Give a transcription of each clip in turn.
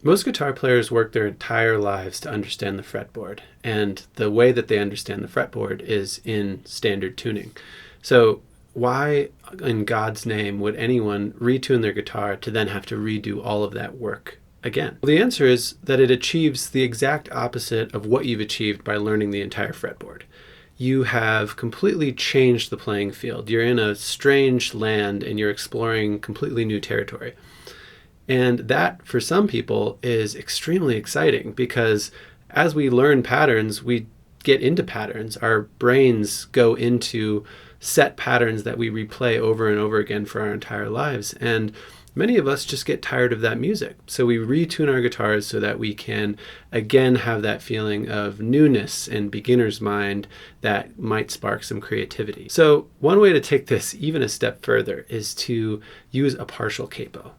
Most guitar players work their entire lives to understand the fretboard, and the way that they understand the fretboard is in standard tuning. So why in God's name would anyone retune their guitar to then have to redo all of that work again? Well, the answer is that it achieves the exact opposite of what you've achieved by learning the entire fretboard. You have completely changed the playing field. You're in a strange land and you're exploring completely new territory. And that, for some people, is extremely exciting because as we learn patterns, we get into patterns. Our brains go into set patterns that we replay over and over again for our entire lives. And many of us just get tired of that music. So we retune our guitars so that we can, again, have that feeling of newness and beginner's mind that might spark some creativity. So one way to take this even a step further is to use a partial capo.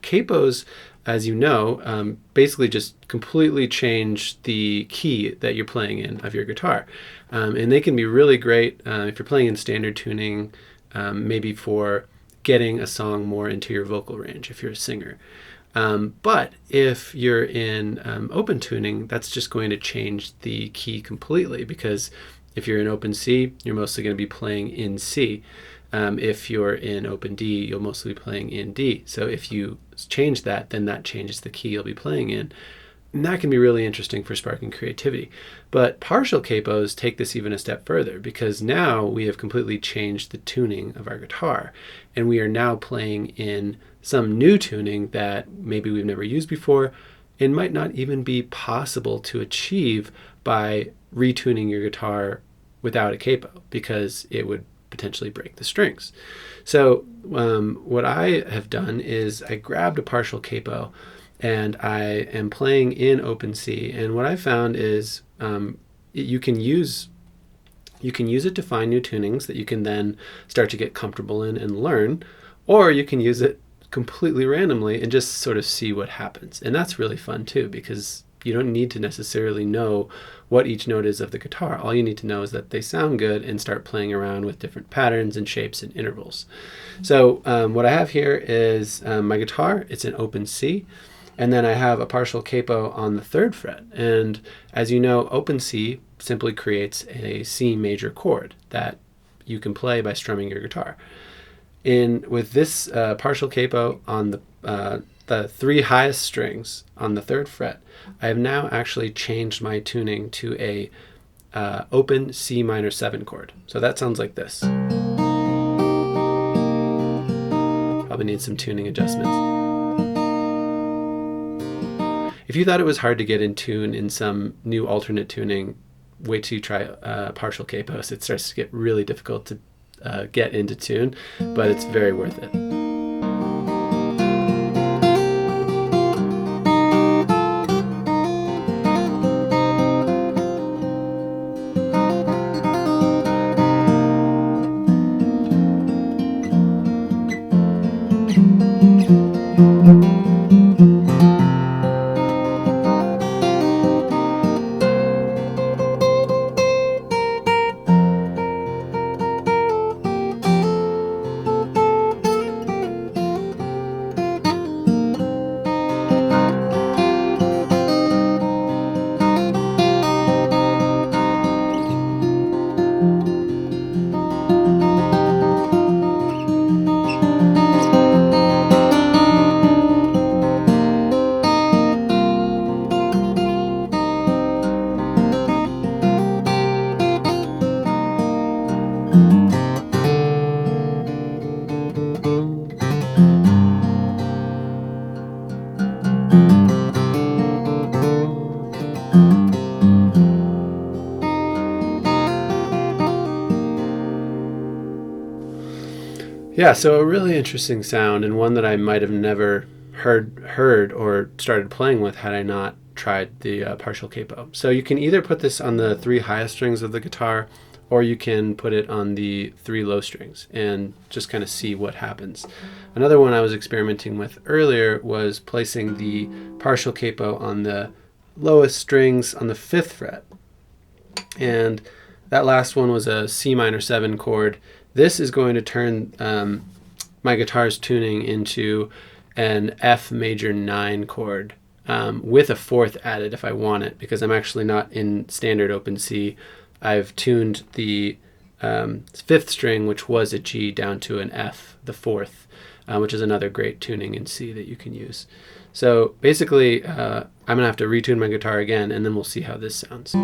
Capos, as you know, basically just completely change the key that you're playing in of your guitar. And they can be really great if you're playing in standard tuning, maybe for getting a song more into your vocal range if you're a singer. But if you're in open tuning, that's just going to change the key completely, because if you're in open C, you're mostly going to be playing in C. If you're in open D, you'll mostly be playing in D. So if you change that, then that changes the key you'll be playing in. And that can be really interesting for sparking creativity. But partial capos take this even a step further, because now we have completely changed the tuning of our guitar. And we are now playing in some new tuning that maybe we've never used before and might not even be possible to achieve by retuning your guitar without a capo, because it would potentially break the strings. So what I have done is I grabbed a partial capo and I am playing in open C, and what I found is you can use it to find new tunings that you can then start to get comfortable in and learn, or you can use it completely randomly and just sort of see what happens. And that's really fun too, because you don't need to necessarily know what each note is of the guitar. All you need to know is that they sound good, and start playing around with different patterns and shapes and intervals. So what I have here is my guitar. It's in open C. And then I have a partial capo on the 3rd fret. And as you know, open C simply creates a C major chord that you can play by strumming your guitar. With this partial capo on the 3 highest strings on the 3rd fret, I have now actually changed my tuning to a open C minor 7 chord. So that sounds like this. Probably need some tuning adjustments. If you thought it was hard to get in tune in some new alternate tuning, wait till you try partial capos. It starts to get really difficult to get into tune, but it's very worth it. Yeah, so a really interesting sound, and one that I might have never heard or started playing with had I not tried the partial capo. So you can either put this on the 3 highest strings of the guitar, or you can put it on the 3 low strings and just kind of see what happens. Another one I was experimenting with earlier was placing the partial capo on the lowest strings on the 5th fret. And that last one was a C minor 7 chord. This is going to turn my guitar's tuning into an F major 9 chord with a fourth added if I want it, because I'm actually not in standard open C. I've tuned the fifth string, which was a G, down to an F, the fourth, which is another great tuning in C that you can use. So basically, I'm going to have to retune my guitar again, and then we'll see how this sounds.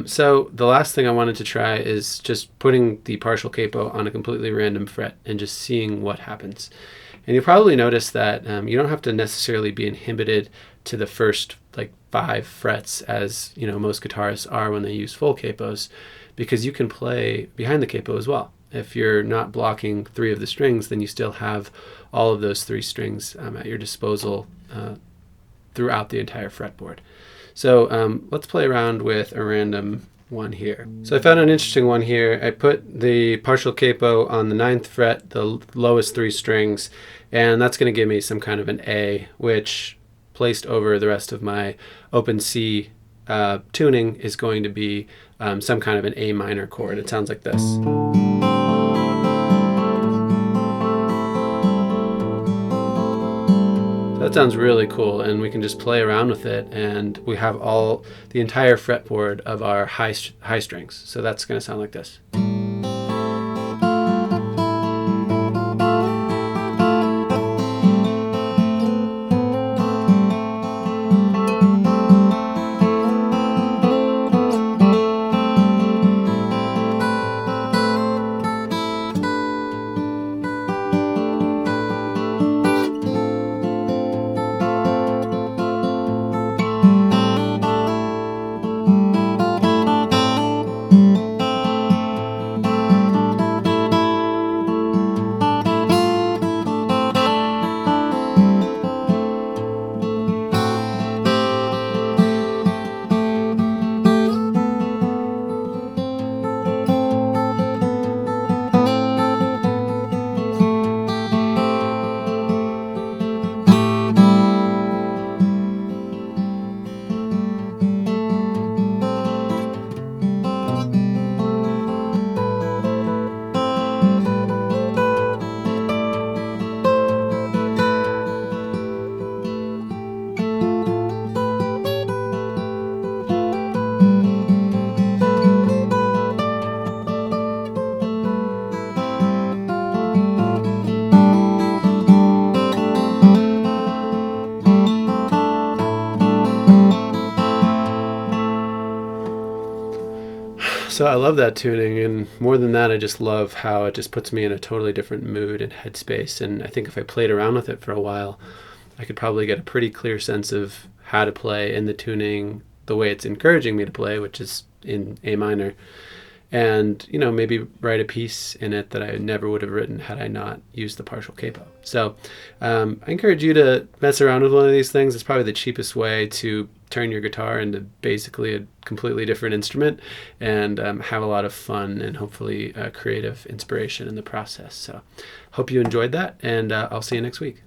So the last thing I wanted to try is just putting the partial capo on a completely random fret and just seeing what happens. And you'll probably notice that you don't have to necessarily be inhibited to the first like 5 frets as most guitarists are when they use full capos, because you can play behind the capo as well. If you're not blocking 3 of the strings, then you still have all of those 3 strings at your disposal throughout the entire fretboard. So let's play around with a random one here. So I found an interesting one here. I put the partial capo on the 9th fret, the lowest 3 strings, and that's going to give me some kind of an A, which placed over the rest of my open C tuning is going to be some kind of an A minor chord. It sounds like this. That sounds really cool, and we can just play around with it, and we have the entire fretboard of our high strings. So that's going to sound like this. So I love that tuning, and more than that, I just love how it just puts me in a totally different mood and headspace. And I think if I played around with it for a while, I could probably get a pretty clear sense of how to play in the tuning the way it's encouraging me to play, which is in A minor. And, maybe write a piece in it that I never would have written had I not used the partial capo. So I encourage you to mess around with one of these things. It's probably the cheapest way to turn your guitar into basically a completely different instrument and have a lot of fun and hopefully creative inspiration in the process. So hope you enjoyed that, and I'll see you next week.